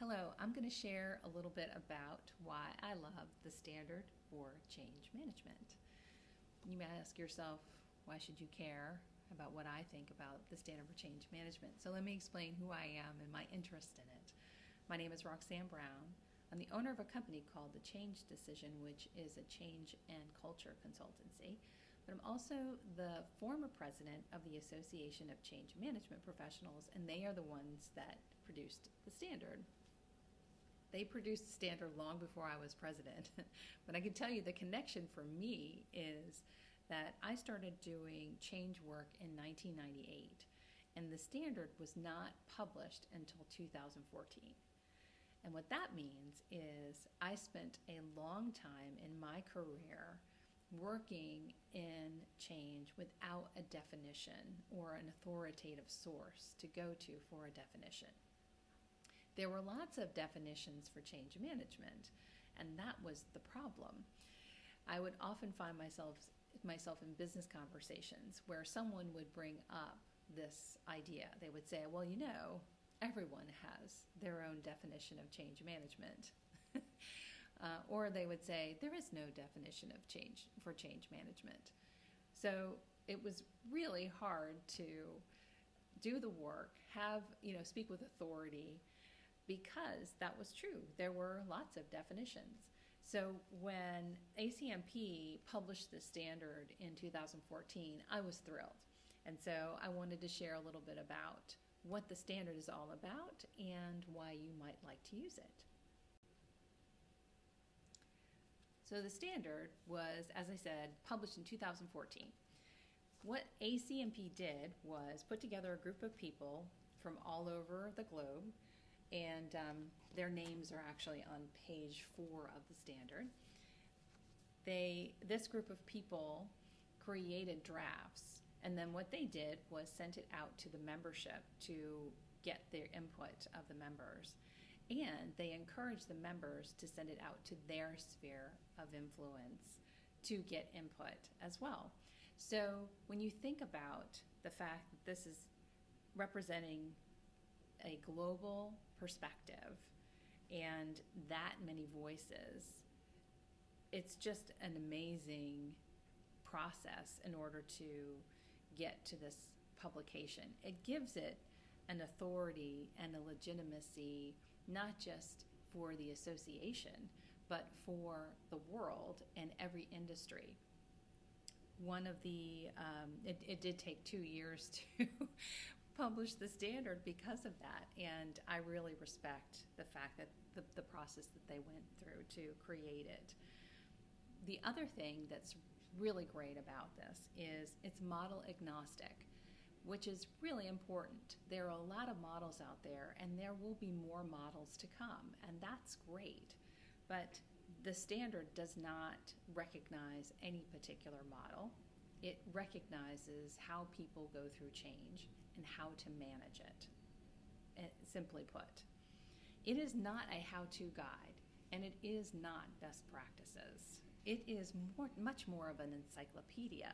Hello, I'm going to share a little bit about why I love the standard for change management. You may ask yourself, why should you care about what I think about the standard for change management? So let me explain who I am and my interest in it. My name is Roxanne Brown. I'm the owner of a company called The Change Decision, which is a change and culture consultancy. But I'm also the former president of the Association of Change Management Professionals, and they are the ones that produced the standard. They produced the standard long before I was president. But I can tell you the connection for me is that I started doing change work in 1998, and the standard was not published until 2014. And what that means is I spent a long time in my career working in change without a definition or an authoritative source to go to for a definition. There were lots of definitions for change management, and that was the problem. I would often find myself in business conversations where someone would bring up this idea. They would say, well, everyone has their own definition of change management. Or they would say, there is no definition of change for change management. So it was really hard to do the work, speak with authority, because that was true. There were lots of definitions. So when ACMP published the standard in 2014, I was thrilled. And so I wanted to share a little bit about what the standard is all about and why you might like to use it. So the standard was, as I said, published in 2014. What ACMP did was put together a group of people from all over the globe, and their names are actually on page 4 of the standard. This group of people created drafts, and then what they did was sent it out to the membership to get their input of the members. And they encouraged the members to send it out to their sphere of influence to get input as well. So when you think about the fact that this is representing a global perspective and that many voices, it's just an amazing process in order to get to this publication. It gives it an authority and a legitimacy, not just for the association, but for the world and every industry. It did take 2 years to publish the standard because of that, and I really respect the fact that the process that they went through to create it. The other thing that's really great about this is it's model agnostic, which is really important. There are a lot of models out there, and there will be more models to come, and that's great. But the standard does not recognize any particular model. It recognizes how people go through change and how to manage it, simply put. It is not a how-to guide, and it is not best practices. It is much more of an encyclopedia.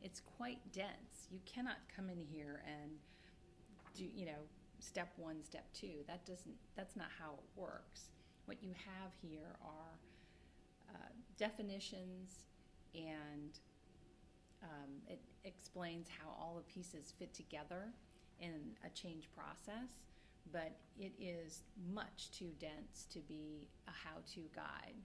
It's quite dense. You cannot come in here and do, step 1, step 2. That's not how it works. What you have here are definitions, and it explains how all the pieces fit together in a change process, but it is much too dense to be a how-to guide.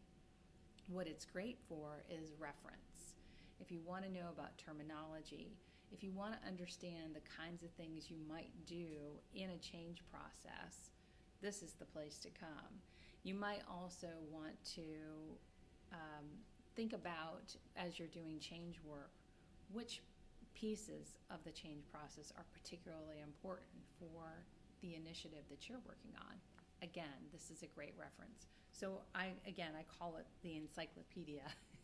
What it's great for is reference. If you want to know about terminology, if you want to understand the kinds of things you might do in a change process, this is the place to come. You might also want to think about, as you're doing change work, which pieces of the change process are particularly important for the initiative that you're working on. Again, this is a great reference. So I call it the encyclopedia,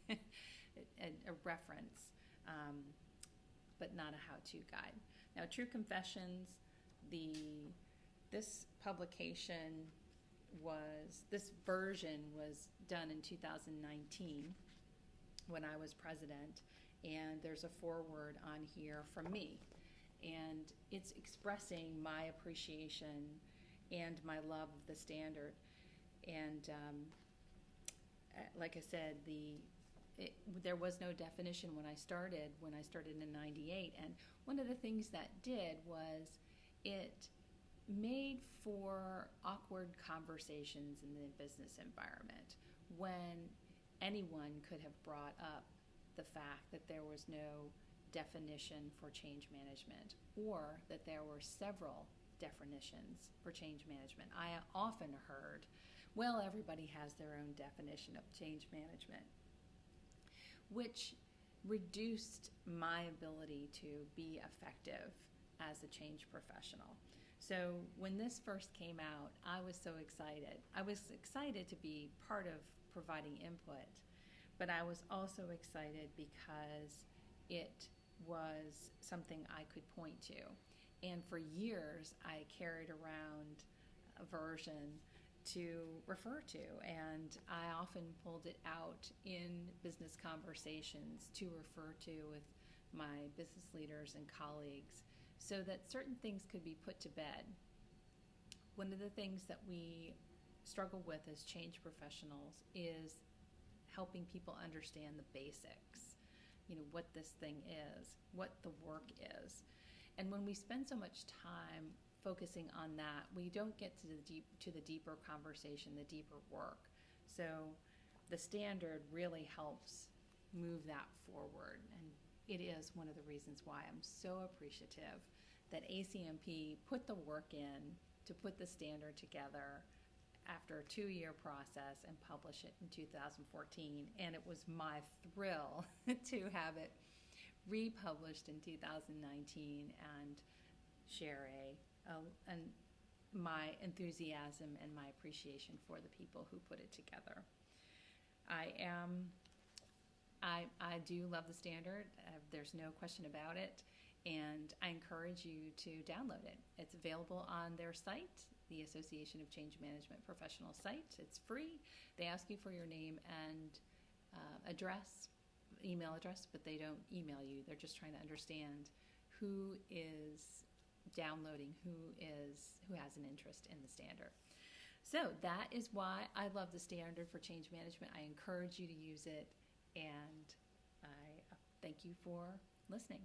a reference, but not a how-to guide. Now, True Confessions, this version was done in 2019 when I was president, and there's a foreword on here from me, and it's expressing my appreciation and my love of the standard. And like I said, there was no definition when I started in '98. And one of the things that did was it made for awkward conversations in the business environment when anyone could have brought up the fact that there was no definition for change management, or that there were several definitions for change management. I often heard, well, everybody has their own definition of change management, which reduced my ability to be effective as a change professional. So when this first came out, I was so excited. I was excited to be part of providing input, but I was also excited because it was something I could point to. And for years, I carried around a version to refer to, and I often pulled it out in business conversations to refer to with my business leaders and colleagues so that certain things could be put to bed. One of the things that we struggle with as change professionals is helping people understand the basics, what this thing is, what the work is. And when we spend so much time focusing on that, we don't get to the deeper conversation, the deeper work. So the standard really helps move that forward. And it is one of the reasons why I'm so appreciative that ACMP put the work in to put the standard together after a 2-year process and publish it in 2014. And it was my thrill to have it republished in 2019 and share my enthusiasm and my appreciation for the people who put it together. I do love the standard. There's no question about it. And I encourage you to download it. It's available on their site, the Association of Change Management Professional site. It's free. They ask you for your name and email address, but they don't email you. They're just trying to understand who is downloading, who has an interest in the standard. So that is why I love the standard for change management. I encourage you to use it, and I thank you for listening.